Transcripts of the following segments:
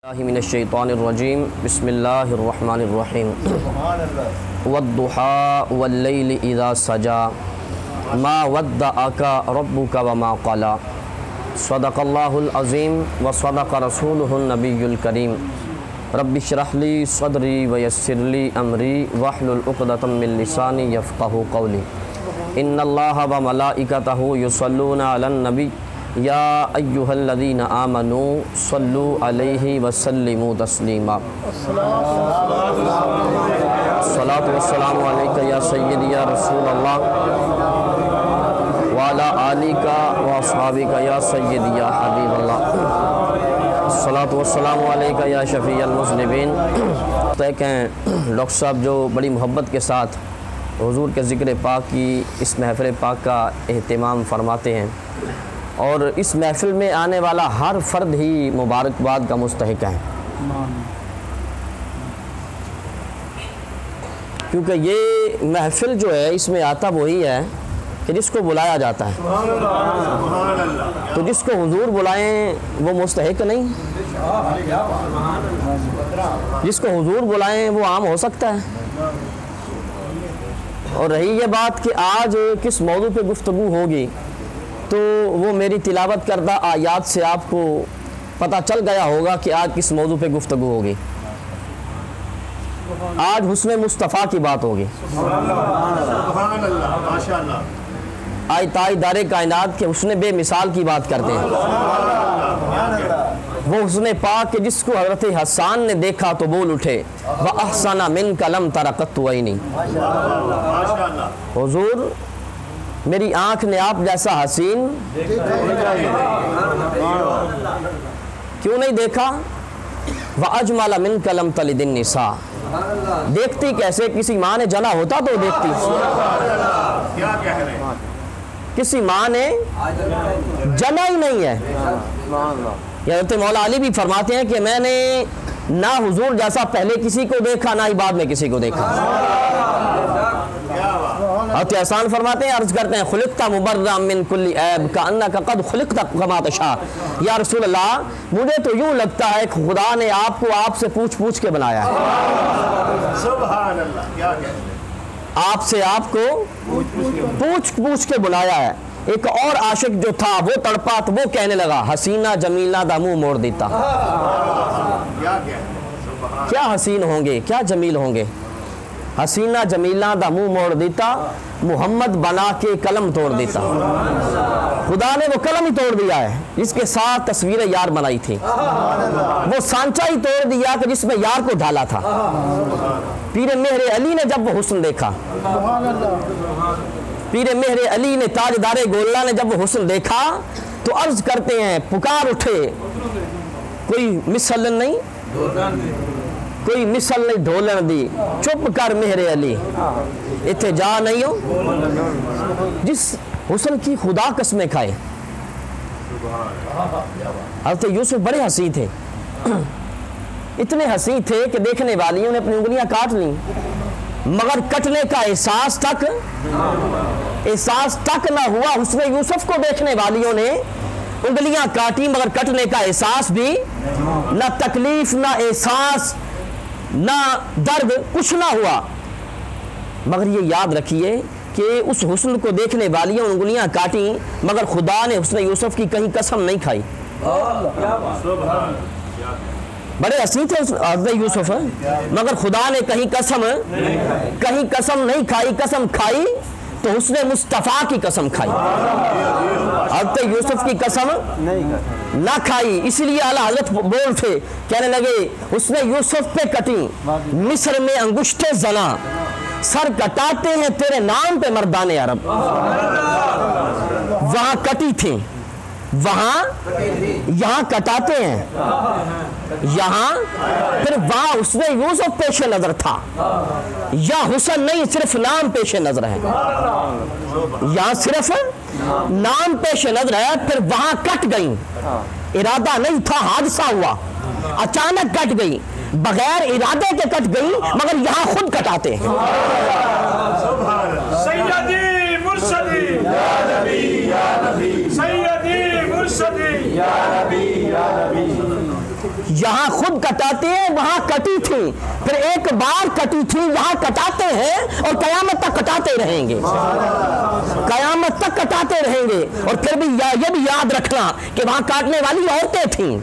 من الشیطان الرجیم بسم اللہ الرحمن الرحیم والضحى واللیل اذا سجا ما ودعک ربک وما قلی صدق اللہ العظیم وصدق رسولہ النبی الکریم رب اشرح لی صدری ویسر لی امری واحلل عقدۃ من لسانی یفقہوا قولی ان اللہ وملائکتہ یصلون علی النبی یا ایہا الذین آمنوا صلوا علیہ وسلموا تسلیما الصلاۃ والسلام علیکہ یا سیدی یا رسول اللہ وعلی آلک واصحابک یا سیدی یا حبیب اللہ الصلاۃ والسلام علیکہ یا شفیع المذنبین۔ طے کہیں ڈاکٹر صاحب جو بڑی محبت کے ساتھ حضور کے ذکر پاک کی اس محفل پاک کا اہتمام فرماتے ہیں اور اس محفل میں آنے والا ہر فرد ہی مبارکباد کا مستحق ہے، کیونکہ یہ محفل جو ہے اس میں آتا وہی ہے کہ جس کو بلایا جاتا ہے، تو جس کو حضور بلائیں وہ مستحق نہیں، جس کو حضور بلائیں وہ عام ہو سکتا ہے۔ اور رہی یہ بات کہ آج کس موضوع پہ گفتگو ہوگی، تو وہ میری تلاوت کردہ آیات سے آپ کو پتہ چل گیا ہوگا کہ آج کس موضوع پہ گفتگو ہوگی۔ آج حسن مصطفیٰ کی بات ہوگی، آج تاجدار کائنات کے حسن بے مثال کی بات کرتے ہیں، وہ حسن پاک کہ جس کو حضرت حسان نے دیکھا تو بول اٹھے وَأَحْسَنَ مِنْكَ لَمْ تَرَ قَطُّ عَيْنِي، حضور میری آنکھ نے آپ جیسا حسین کیوں نہیں دیکھا؟ وَأَجْمَلَ مِنْكَ لَمْ تَلِدِ النِّسَاء، دیکھتی کیسے؟ کسی ماں نے جنا ہوتا تو دیکھتی، کسی ماں نے جنا ہی نہیں ہے۔ حضرت مولا علی بھی فرماتے ہیں کہ میں نے نہ حضور جیسا پہلے کسی کو دیکھا نہ ہی بعد میں کسی کو دیکھا۔ حضرت حسان فرماتے ہیں، عرض کرتے ہیں خلقت مبرأ من کل عیب کأنک قد خلقت کما تشاء، یا رسول اللہ مجھے تو یوں لگتا ہے کہ خدا نے آپ کو آپ سے پوچھ پوچھ کے بنایا ہے، سبحان اللہ، کیا کہتے ہیں، آپ سے آپ کو پوچھ پوچھ کے بنایا ہے۔ ایک اور عاشق جو تھا وہ تڑپا تو وہ کہنے لگا حسینہ جمیلہ دا منہ موڑ دیتا، کیا حسین ہوں گے کیا جمیل ہوں گے، حسینہ جمیلہ دا منہ موڑ دیتا، محمد بنا کے قلم توڑ دیتا۔ خدا نے وہ قلم ہی توڑ دیا ہے جس کے ساتھ تصویر یار بنائی تھی، وہ سانچہ ہی توڑ دیا کہ جس میں یار کو ڈالا تھا۔ پیر مہر علی نے جب وہ حسن دیکھا، پیر مہر علی نے تاجدار گولہ نے جب وہ حسن دیکھا تو عرض کرتے ہیں پکار اٹھے کوئی مثل نہیں، کوئی مثل نہیں ڈھولن دی، چپ کر مہر علی اتھے جا نہیں ہو، جس حسن کی خدا قسمیں کھائے۔ حضرت یوسف بڑے حسین تھے، اتنے حسین تھے کہ دیکھنے والیوں نے اپنی انگلیاں کاٹ لیں، مگر کٹنے کا احساس تک نہ ہوا۔ حسن یوسف کو دیکھنے والیوں نے انگلیاں کاٹی مگر کٹنے کا احساس بھی نہ، تکلیف نہ احساس نہ درد کچھ نہ ہوا۔ مگر یہ یاد رکھیے کہ اس حسن کو دیکھنے والیوں انگلیاں کاٹیں مگر خدا نے حسن یوسف کی کہیں قسم نہیں کھائی۔ بڑے حسین تھے حضرت یوسف مگر خدا نے کہیں قسم نہیں کھائی، قسم کھائی تو حسن مصطفیٰ کی قسم کھائی، حضرت یوسف کی قسم نہ کھائی۔ اسی لیے اعلیٰ حضرت بول اٹھے، کہنے لگے حسن یوسف پہ کٹی مصر میں انگشتے زنا، سر کٹاتے ہیں تیرے نام پہ مردان عرب، وہاں کٹی تھیں وہاں یہاں کٹاتے ہیں یہاں، پھر وہاں حسن یوسف پیش نظر تھا، یا حسن نہیں صرف نام پیش نظر ہے، یہاں صرف نام پیش نظر ہے، پھر وہاں کٹ گئی، ارادہ نہیں تھا حادثہ ہوا، اچانک کٹ گئی، بغیر ارادے کے کٹ گئی مگر یہاں خود کٹاتے ہیں۔ سیدی مرشدی یا نبی یا نبی، سیدی مرشدی یا نبی یا نبی، یہاں خود کٹاتے ہیں، وہاں کٹی تھی، پھر ایک بار کٹی تھی، یہاں کٹاتے ہیں اور قیامت تک کٹاتے رہیں گے، قیامت تک کٹاتے رہیں گے۔ اور پھر بھی یہ بھی یاد رکھنا کہ وہاں کاٹنے والی عورتیں تھیں۔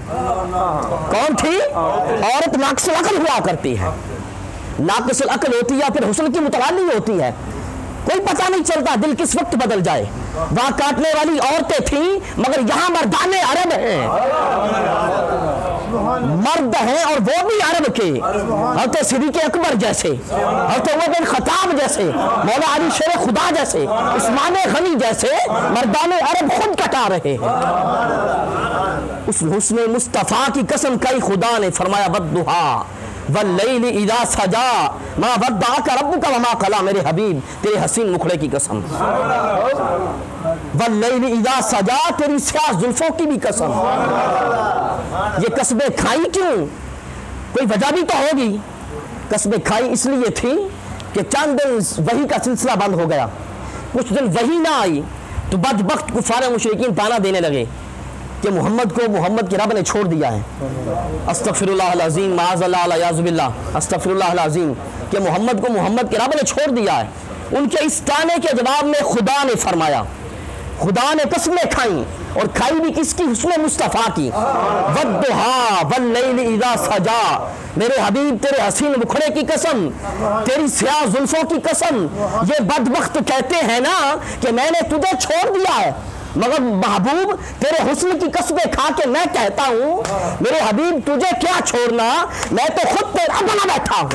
کون تھی؟ عورت ناقص العقل ہوا کرتی ہے، ناقص العقل ہوتی ہے، پھر حسن کی متوالی ہوتی ہے، کوئی پتہ نہیں چلتا دل کس وقت بدل جائے۔ وہاں کاٹنے والی عورتیں تھیں، مگر یہاں مردان عرب ہیں، مرد ہیں اور وہ بھی عرب کے، حضرت صدیق اکبر جیسے، حضرت عمر بن خطاب جیسے، مولا علی شیر خدا جیسے، عثمان غنی جیسے مردان عرب خود کٹا رہے ہیں۔ اس حسن مصطفیٰ کی قسم کئی خدا نے فرمایا والضحیٰ واللیل اذا سجا ما ودعک ربک وما قلی، میرے حبیب تیرے حسین مکھڑے کی قسم، واللیل اذا سجا تیری سیاہ زلفوں کی بھی قسم۔ یہ قسمیں کھائی کیوں؟ کوئی وجہ بھی تو ہوگی۔ قسمیں کھائی اس لیے تھی کہ چند دن وحی کا سلسلہ بند ہو گیا، کچھ دن وحی نہ آئی تو بدبخت کفار مشرکین تانا دینے لگے کہ محمد کو محمد کے رب نے چھوڑ دیا ہے۔ استغفر اللہ العظیم، معاذ اللہ الیاذ باللہ، استغفر اللہ العظیم، کہ محمد کو محمد کے رب نے چھوڑ دیا ہے۔ ان کے اس تانے کے جواب میں خدا نے فرمایا، خدا نے قسمیں کھائیں اور کھائی بھی کس کی؟ حسن مصطفیٰ کی۔ والضحیٰ واللیل اذا سجا، میرے حبیب تیرے حسین مکھڑے کی قسم، تیری سیاہ زلفوں کی قسم۔ یہ بدبخت کہتے ہیں نا کہ میں نے تجھے چھوڑ دیا ہے، مگر محبوب تیرے حسن کی قسمیں کھا کے میں کہتا ہوں میرے حبیب تجھے کیا چھوڑنا، میں تو خود تیرا بنا بیٹھا ہوں۔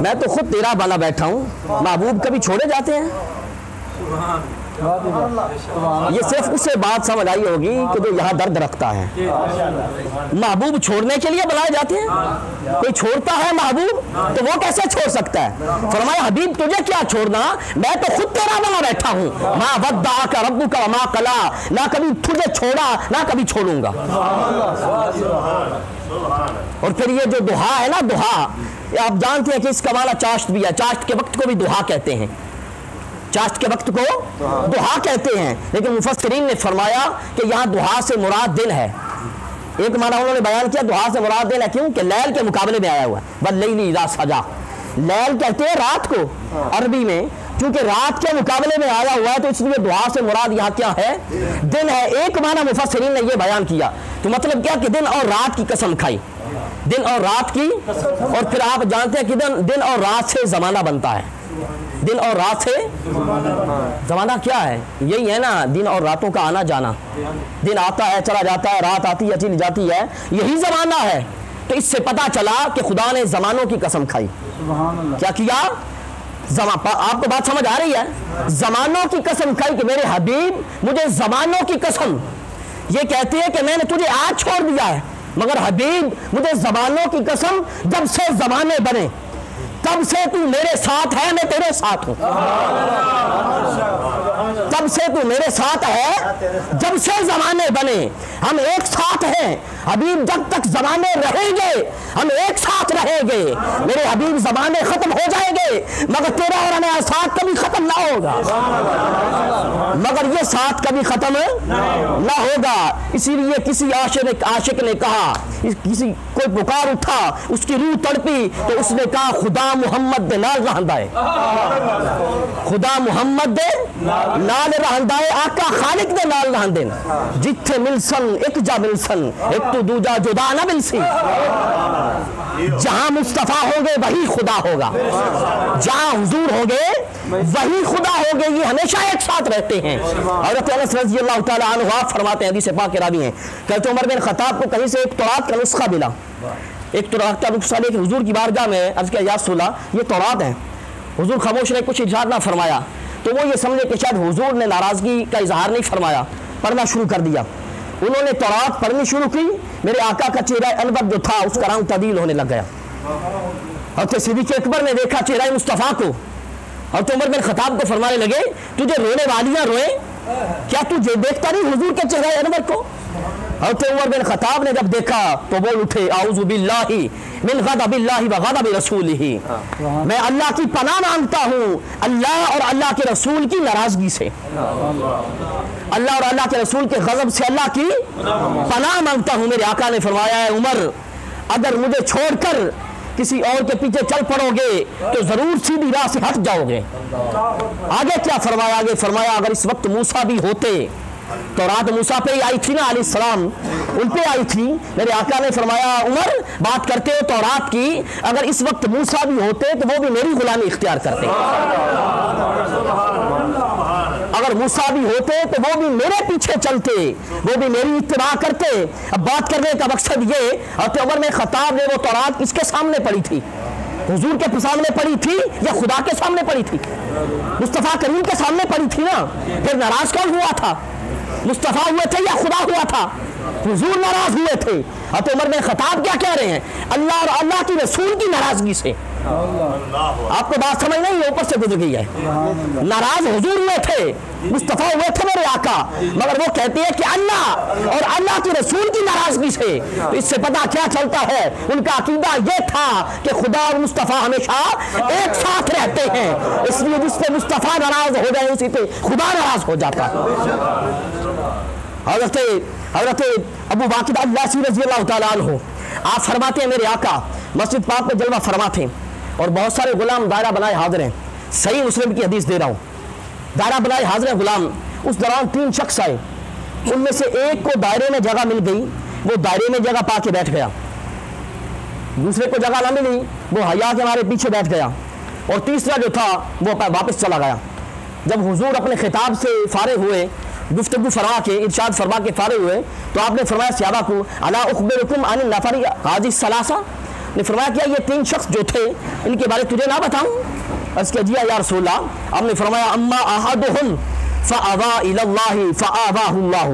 میں تو خود تیرا بنا بیٹھا ہوں۔ محبوب کبھی چھوڑے جاتے ہیں؟ یہ صرف اس سے بات سمجھ آئی ہوگی کہ جو یہاں درد رکھتا ہے۔ محبوب چھوڑنے کے لیے بنائے جاتے ہیں؟ کوئی چھوڑتا ہے محبوب تو وہ کیسے چھوڑ سکتا ہے؟ فرمایا حبیب تجھے کیا چھوڑنا، میں تو خود تیرا بنا بیٹھا ہوں۔ ما ودعک ربک وما قلی، نہ کبھی تجھے چھوڑا نہ کبھی چھوڑوں گا۔ اور پھر یہ جو دعا ہے نا، دعا آپ جانتے ہیں کہ اس کا معنی چاشت بھی ہے، چاشت کے وقت کو بھی دعا کہتے ہیں، چاشت کے وقت کو دعا کہتے ہیں، لیکن مفسرین نے فرمایا کہ یہاں دعا سے مراد دن ہے۔ ایک معنی انہوں نے بیان کیا دعا سے مراد دن ہے، کیوں کہ لیل کے مقابلے میں آیا ہوا ہے، واللیل اذا سجا، لیل کہتے ہیں رات کو عربی میں، چونکہ رات کے مقابلے میں آیا ہوا ہے تو اس لیے دعا سے مراد یہاں کیا ہے؟ دن ہے۔ ایک معنی مفسرین نے یہ بیان کیا، تو مطلب کیا کہ دن اور رات کی قسم کھائی، دن اور رات کی، اور پھر آپ جانتے ہیں کہ دن اور رات سے زمانہ بنتا ہے، دن اور رات سے زمانہ کیا ہے؟ یہی ہے نا دن اور راتوں کا آنا جانا، دن آتا ہے چلا جاتا ہے، رات آتی ہے چلی جاتی ہے، یہی زمانہ ہے۔ تو اس سے پتہ چلا کہ خدا نے زمانوں کی قسم کھائی۔ کیا کیا؟ آپ کو بات سمجھ آ رہی ہے؟ زمانوں کی قسم کھائی کہ میرے حبیب مجھے زمانوں کی قسم، یہ کہتے ہیں کہ میں نے تجھے آج چھوڑ دیا ہے، مگر حبیب مجھے زمانوں کی قسم جب سے زمانے بنے تب سے تو میرے ساتھ ہے، میں تیرے ساتھ ہوں، تب سے تو میرے ساتھ ہے جب سے زمانے بنے، ہم ایک ساتھ ہیں حبیب، جب تک زمانے رہیں گے ہم ایک ساتھ رہیں گے، میرے حبیب زمانے ختم ہو جائیں گے مگر تیرا اور ہمارا ساتھ کبھی ختم نہ ہوگا، مگر یہ ساتھ کبھی ختم نہ ہوگا۔ اسی لیے کسی عاشق نے کہا، کسی کوئی پکار اٹھا، اس کی روح تڑپی تو اس نے کہا خدا محمد دے نال رہندائے، خدا محمد دے نال رہندائے، آقا خالق دے نال رہندے، جتھے ملسن ایک جا ملسن، ایک تو دوجا جدا نہ ملسی، جہاں مصطفیٰ ہوں گے وہی خدا ہوگا، جہاں حضور ہوں گے وہی خدا ہوں گے، یہ ہمیشہ ایک ساتھ رہتے ہیں۔ حضرت انس رضی اللہ تعالیٰ عنہ فرماتے ہیں، حدیث پاک کے راوی ہیں، کہ عمر بن خطاب کو کہیں سے ایک تورات کا نسخہ ملا، ایک تورات کا نسخہ لے کے حضور کی بارگاہ میں عرض کیا یا رسول اللہ یہ تورات ہے، حضور خاموش نے کچھ ارشاد نہ فرمایا، تو وہ یہ سمجھے کہ شاید حضور نے ناراضگی کا اظہار نہیں فرمایا، پڑھنا شروع کر دیا، انہوں نے تورات پڑھنی شروع کی، میرے آقا کا چہرہ انور جو تھا اس کا رنگ تبدیل ہونے لگ گیا، حضرت صدیق اکبر نے دیکھا چہرہ مصطفیٰ کو، حضرت عمر بن خطاب کو فرمانے لگے تجھے رونے والیاں روئیں، کیا تجھے دیکھتا نہیں حضور کے چہرہ انور کو؟ حضرت عمر بن خطاب نے جب دیکھا تو بول اٹھے اعوذ باللہ من غضب اللہ و غضب رسولہ، میں اللہ کی پناہ مانگتا ہوں اللہ اور اللہ کے رسول کی ناراضگی سے، اللہ اور اللہ کے رسول کے غضب سے اللہ کی پناہ مانگتا ہوں۔ میرے آقا نے فرمایا ہے عمر اگر مجھے چھوڑ کر کسی اور کے پیچھے چل پڑو گے تو ضرور سیدھی راہ سے ہٹ جاؤ گے۔ آگے کیا فرمایا؟ آگے فرمایا اگر اس وقت موسیٰ بھی ہوتے، تورات موسیٰ پہ ہی آئی تھی نا علیہ السلام، ان پہ آئی تھی، میرے آقا نے فرمایا عمر بات کرتے ہو تورات کی، اگر اس وقت موسیٰ بھی ہوتے تو وہ بھی میری غلامی اختیار کرتے، اگر موسیٰ بھی ہوتے تو وہ بھی میرے پیچھے چلتے، وہ بھی میری اتباع کرتے۔ اب بات کرنے کا مقصد یہ، حضرت عمر میں خطاب نے وہ تورات کس کے سامنے پڑھی تھی؟ حضور کے سامنے پڑھی تھی یا خدا کے سامنے پڑھی تھی؟ مصطفیٰ کریم کے سامنے پڑھی تھی نا، پھر ناراض کون ہوا تھا؟ مصطفیٰ ہوئے تھے یا خدا ہوا تھا؟ حضور ناراض ہوئے تھے۔ حضرت عمر بن خطاب کیا کہہ رہے ہیں؟ اللہ اور اللہ کی رسول کی ناراضگی سے۔ آپ کو بات سمجھ نہیں، اوپر سے گزر گئی ہے۔ ناراض حضور ہوئے تھے، مصطفیٰ ہوئے تھے میرے آقا، مگر وہ کہتے ہیں کہ اللہ اور اللہ کی رسول کی ناراضگی سے۔ تو اس سے پتہ کیا چلتا ہے؟ ان کا عقیدہ یہ تھا کہ خدا اور مصطفیٰ ہمیشہ ایک ساتھ رہتے ہیں، اس لیے جس پہ مصطفیٰ ناراض ہو جائے اسی پہ خدا ناراض ہو جاتا ہے۔ حضرت ابو واقد اللیثی رضی اللہ تعالیٰ عنہ آپ فرماتے ہیں میرے آقا مسجد پاک میں جلوہ فرماتے ہیں اور بہت سارے غلام دائرہ بنائے حاضر ہیں، صحیح مسلم کی حدیث دے رہا ہوں، دائرہ بنائے حاضر ہیں غلام۔ اس دوران 3 شخص آئے، ان میں سے ایک کو دائرے میں جگہ مل گئی، وہ دائرے میں جگہ پا کے بیٹھ گیا، دوسرے کو جگہ نہ ملی، وہ حیا کے ہمارے پیچھے بیٹھ گیا، اور تیسرا جو تھا وہ واپس چلا گیا۔ جب حضور اپنے خطاب سے فارغ ہوئے، گفتگو فرما کے ارشاد فرما کے فارغ ہوئے، تو آپ نے فرمایا صحابہ کو الا اخبرکم عن النفر هذه الثلاثه، نے فرمایا کیا یہ 3 شخص جو تھے ان کے بارے تجھے نہ بتاؤں؟ اس کے جی یا رسول اللہ۔ آپ نے فرمایا اما احدهم فاوى الى الله فاواه الله،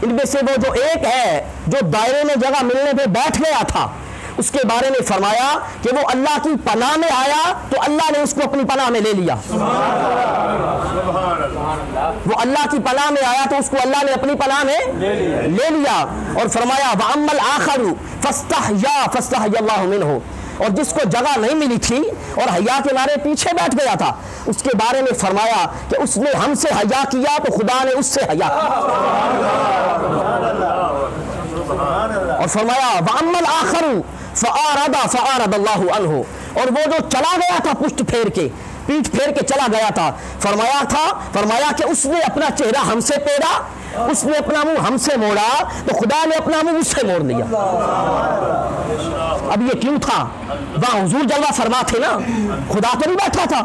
ان میں سے وہ جو ایک ہے جو دائرے میں جگہ ملنے پہ بیٹھ گیا تھا، اس کے بارے میں فرمایا کہ وہ اللہ کی پناہ میں آیا تو اللہ نے اس کو اپنی پناہ میں لے لیا، وہ اللہ کی پناہ میں آیا تو اس کو اللہ نے اپنی پناہ میں لے لیا، اور فرمایا وَأَمَّا الْآخَرُ فَاسْتَحْيَا اللَّهُ مِنْهُ، اور جس کو جگہ نہیں ملی تھی اور حیا کے مارے پیچھے بیٹھ گیا تھا، اس کے بارے میں فرمایا کہ اس نے ہم سے حیا کیا تو خدا نے اس سے حیا کیا، اور فرمایا وَأَمَّا الْآخَرُ فَأَعْرَضَ اللَّهُ عَنْهُ، اور وہ جو چلا گیا تھا پشت پھیر کے، پیٹھ پھیر کے چلا گیا تھا، فرمایا کہ اس نے اپنا چہرہ ہم سے پھیرا، اس نے اپنا منہ ہم سے موڑا تو خدا نے اپنا منہ اس سے موڑ لیا۔ اب یہ کیوں تھا؟ وہاں حضور جلوہ فرما تھے نا، خدا تو نہیں بیٹھا تھا،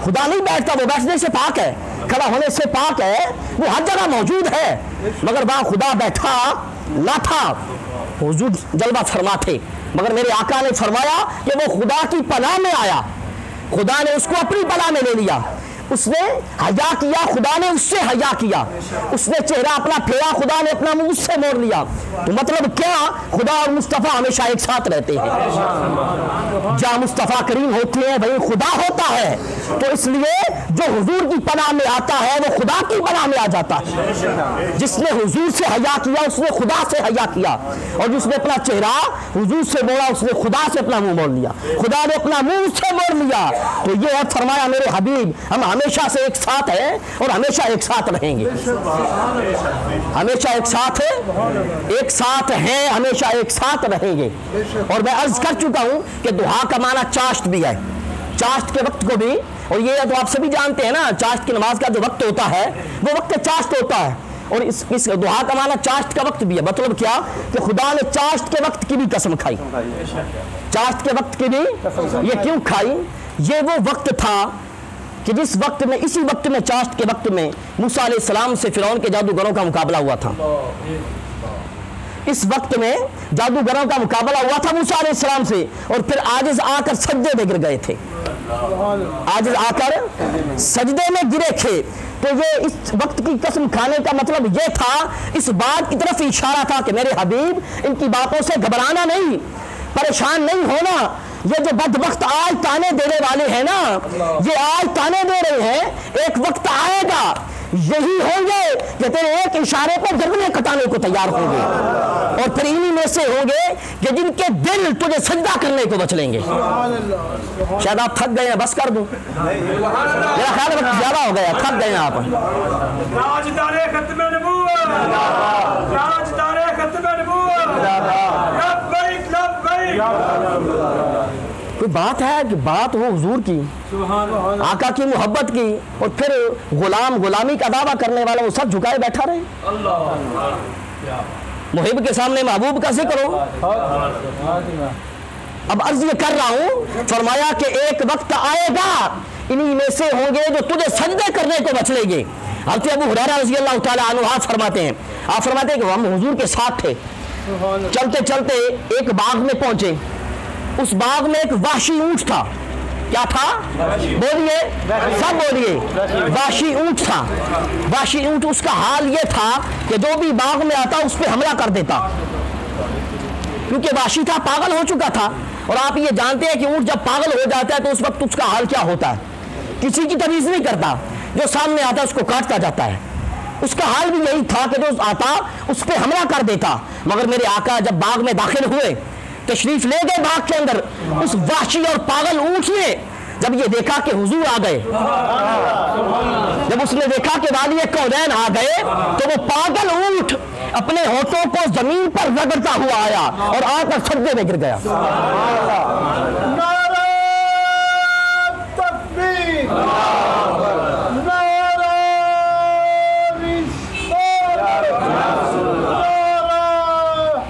خدا نہیں بیٹھتا، وہ بیٹھنے سے پاک ہے، کھڑا ہونے سے پاک ہے، وہ ہر جگہ موجود ہے، مگر وہاں خدا بیٹھا نہ تھا، حضور جلوہ فرما تھے، مگر میرے آقا نے فرمایا کہ وہ خدا کی پناہ میں آیا، خدا نے اس کو اپنی پناہ میں لے لیا، اس نے حیا کیا، خدا نے اس سے حیا کیا، اس نے چہرہ اپنا پھیرا، خدا نے اپنا منہ اس سے موڑ لیا۔ تو مطلب کیا؟ خدا اور مصطفیٰ ہمیشہ ایک ساتھ رہتے ہیں، جہاں مصطفیٰ کریم ہوتے ہیں وہیں خدا ہوتا ہے، تو اس لیے جو حضور کی پناہ میں آتا ہے وہ خدا کی پناہ میں آ جاتا ہے۔ جس نے حضور سے حیا کیا اس نے خدا سے حیا کیا، اور جس نے اپنا چہرہ حضور سے موڑا اس نے خدا سے اپنا منہ موڑ لیا، خدا نے اپنا منہ اس سے موڑ لیا۔ تو یہ ہے فرمایا میرے حبیب ہم ہمیشہ سے ایک ساتھ ہیں اور ہمیشہ ایک ساتھ رہیں گے، ہمیشہ ایک ساتھ ہیں، ہمیشہ ایک ساتھ رہیں گے۔ اور میں عرض کر چکا ہوں کہ دعا کا معنی چاشت بھی ہے، چاشت کے وقت کو بھی، اور یہ تو آپ سبھی جانتے ہیں نا چاشت کی نماز کا جو وقت ہوتا ہے وہ وقت چاشت ہوتا ہے، اور اس دعا کا معنی چاشت کا وقت بھی ہے۔ مطلب کیا کہ خدا نے چاشت کے وقت کی بھی قسم کھائی، چاشت کے وقت کی بھی یہ کیوں کھائی؟ یہ وہ وقت تھا کہ جس وقت میں، اسی وقت میں، چاشت کے وقت میں موسیٰ علیہ السلام سے فرعون کے جادوگروں کا مقابلہ ہوا تھا، اس وقت میں جادوگروں کا مقابلہ ہوا تھا موسیٰ علیہ السلام سے، اور پھر عاجز آ کر سجدے میں گر گئے تھے، عاجز آ کر سجدے میں گرے تھے۔ تو یہ اس وقت کی قسم کھانے کا مطلب یہ تھا، اس بات کی طرف اشارہ تھا کہ میرے حبیب ان کی باتوں سے گھبرانا نہیں، پریشان نہیں ہونا، یہ جو بدبخت آج تانے دینے والے ہیں نا، یہ آج تانے دے رہے ہیں، ایک وقت آئے گا یہی ہوں گے کہ تیرے ایک اشارے پر گردنیں کٹانے کو تیار ہوں گے، اور پھر انہی میں سے ہوں گے کہ جن کے دل تجھے سجدہ کرنے کو بچ لیں گے۔ شاید آپ تھک گئے ہیں، بس کر دوں، میرا خیال ہے وقت زیادہ ہو گیا، تھک گئے ہیں آپ۔ تاجدار ختم نبوت، تاجدار ختم نبوت، لبیک لبیک۔ کوئی بات ہے کہ بات ہو حضور کی، آقا کی محبت کی، اور پھر غلامی کا دعویٰ کرنے والا وہ سب جھکائے بیٹھا رہے۔ محب کے سامنے محبوب کا ذکر ہو۔ اب عرض یہ کر رہا ہوں، فرمایا کہ ایک وقت آئے گا انہی میں سے ہوں گے جو تجھے سجدے کرنے کو بچ لیں گے۔ حضرت ابو ہریرہ رضی اللہ تعالیٰ عنہ آپ فرماتے ہیں کہ ہم حضور کے ساتھ تھے، چلتے چلتے ایک باغ میں پہنچے۔ اس باغ میں ایک وحشی اونٹ تھا۔ کیا تھا؟ بولیے، سب بولیے، وحشی اونٹ تھا۔ وحشی اونٹ، اس کا حال یہ تھا کہ جو بھی باغ میں آتا اس پہ حملہ کر دیتا، کیونکہ وحشی تھا، پاگل ہو چکا تھا۔ اور آپ یہ جانتے ہیں کہ اونٹ جب پاگل ہو جاتا ہے تو اس وقت اس کا حال کیا ہوتا ہے، کسی کی تمیز نہیں کرتا، جو سامنے آتا ہے اس کو کاٹتا جاتا ہے۔ اس کا حال بھی یہی تھا کہ جو آتا اس پہ حملہ کر دیتا۔ مگر میرے آقا جب باغ میں داخل ہوئے، تشریف لے گئے باغ کے اندر، اس وحشی اور پاگل اونٹ نے جب یہ دیکھا کہ حضور آ گئے، جب اس نے دیکھا کہ والی کونین آ گئے، تو وہ پاگل اونٹ اپنے ہونٹوں کو زمین پر رگڑتا ہوا آیا اور آ کر سجدے میں گر گیا۔ نعرہ تکبیر، نعرہ رسالت، نعرہ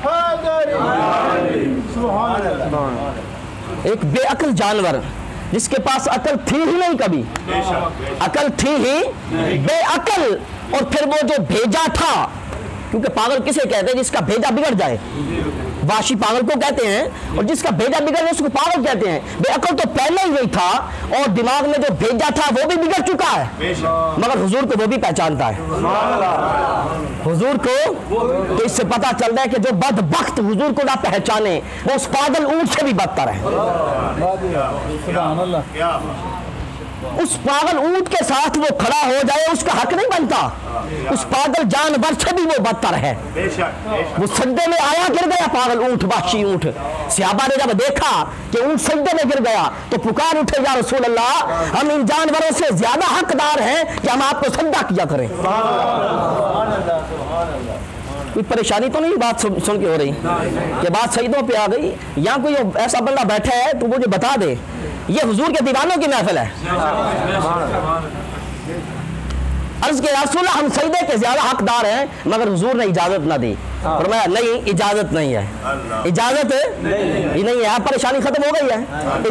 حیدری۔ سبحان اللہ۔ ایک بے عقل جانور جس کے پاس عقل تھی ہی نہیں، کبھی عقل تھی ہی، بے عقل، اور پھر وہ جو بھیجا تھا، کیونکہ پاگل کسے کہتے ہیں؟ جس کا بھیجا بگڑ جائے، واشی پاگل کو کہتے ہیں، اور جس کا بھیجا بگڑ جائے اس کو پاگل کہتے ہیں۔ بے عقل تو پہلے ہی نہیں تھا، اور دماغ میں جو بھیجا تھا وہ بھی بگڑ چکا ہے، مگر حضور کو وہ بھی پہچانتا ہے۔ حضور کو تو اس سے پتا چلتا ہے کہ جو بدبخت حضور کو نہ پہچانے وہ اس پاگل اونٹ سے بھی بدتر ہے۔ اس پاگل اونٹ کے ساتھ وہ کھڑا ہو جائے اس کا حق نہیں بنتا، اس پاگل جانور سے بھی وہ بدتر ہے۔ وہ سجدے میں آیا، گر گیا پاگل اونٹ، وحشی اونٹ۔ صحابہ نے جب دیکھا کہ اونٹ سجدے میں گر گیا تو پکار اٹھے، یا رسول اللہ، ہم ان جانوروں سے زیادہ حقدار ہیں کہ ہم آپ کو سجدہ کیا کریں۔ کوئی پریشانی تو نہیں بات سن کے ہو رہی کہ بات سجدوں پہ آ گئی؟ یا کوئی ایسا بندہ بیٹھا ہے تو مجھے بتا دے، یہ حضور کے دیوانوں کی محفل ہے۔ عرض کہ رسول اللہ، ہم سجدے کے زیادہ حقدار ہیں، مگر حضور نے اجازت نہ دی۔ فرمایا نہیں، اجازت نہیں ہے، اجازت ہی نہیں ہے، پریشانی ختم ہو گئی ہے،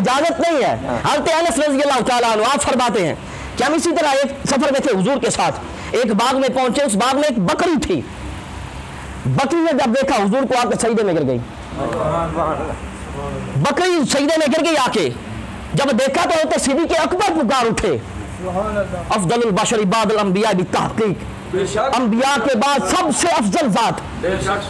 اجازت نہیں ہے۔ حضرت انس رضی اللہ تعالیٰ عنہ آپ فرماتے ہیں کہ ہم اسی طرح ایک سفر میں تھے حضور کے ساتھ، ایک باغ میں پہنچے، اس باغ میں ایک بکری تھی۔ بکری نے جب دیکھا حضور کو، آ کے سجدے میں گر گئی، بکری سجدے میں گر گئی آ کے۔ جب دیکھا تو حضرت صدیق اکبر پکار اٹھے، افضل البشر بعد الانبیاء بالتحقیق، انبیاء کے بعد سب سے افضل ذات،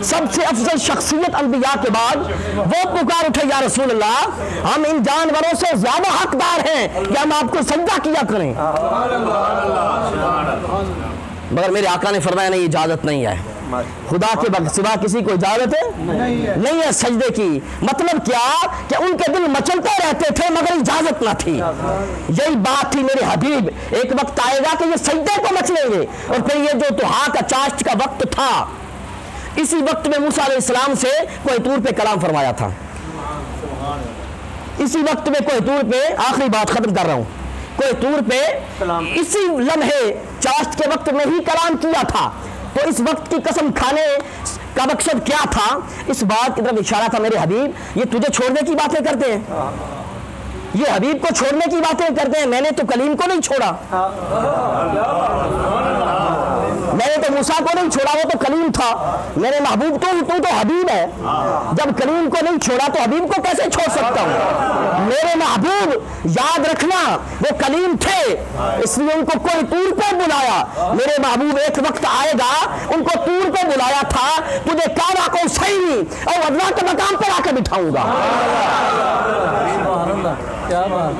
سب سے افضل شخصیت انبیاء کے بعد، وہ پکار اٹھے، یا رسول اللہ، ہم ان جانوروں سے زیادہ حقدار ہیں کہ ہم آپ کو سجدہ کیا کریں۔ مگر میرے آقا نے فرمایا نہیں، اجازت نہیں ہے، خدا کے سوا کسی کو اجازت نہیں ہے سجدے کی۔ مطلب کیا کہ ان کے دل مچلتے رہتے تھے مگر اجازت نہ تھی۔ یہی بات تھی میرے حبیب، ایک وقت آئے گا کہ یہ سجدے کو مچلیں گے۔ اور پھر یہ جو دعا کا چاشت کا وقت تھا، اسی وقت میں موسیٰ علیہ السلام سے کوہ طور پہ کلام فرمایا تھا، اسی وقت میں کوہ طور پہ، آخری بات ختم کر رہا ہوں، کوہ طور پہ اسی لمحے چاشت کے وقت میں ہی کلام کیا تھا۔ تو اس وقت کی قسم کھانے کا مقصد کیا تھا؟ اس بات کی طرف اشارہ تھا، میرے حبیب یہ تجھے چھوڑنے کی باتیں کرتے ہیں، یہ حبیب کو چھوڑنے کی باتیں کرتے ہیں، میں نے تو کلیم کو نہیں چھوڑا، میں نے تو موسیٰ کو نہیں چھوڑا، وہ تو کلیم تھا، میرے محبوب تو حبیب ہے، جب کلیم کو نہیں چھوڑا تو حبیب کو کیسے چھوڑ سکتا ہوں؟ میرے محبوب یاد رکھنا وہ کلیم تھے، اس لیے ان کو کوئی طور پہ بلایا۔ میرے محبوب ایک وقت آئے گا، ان کو طور پہ بلایا تھا، تجھے کعبہ کو صحیح اور اللہ کے مقام پر آ کے بٹھاؤں گا۔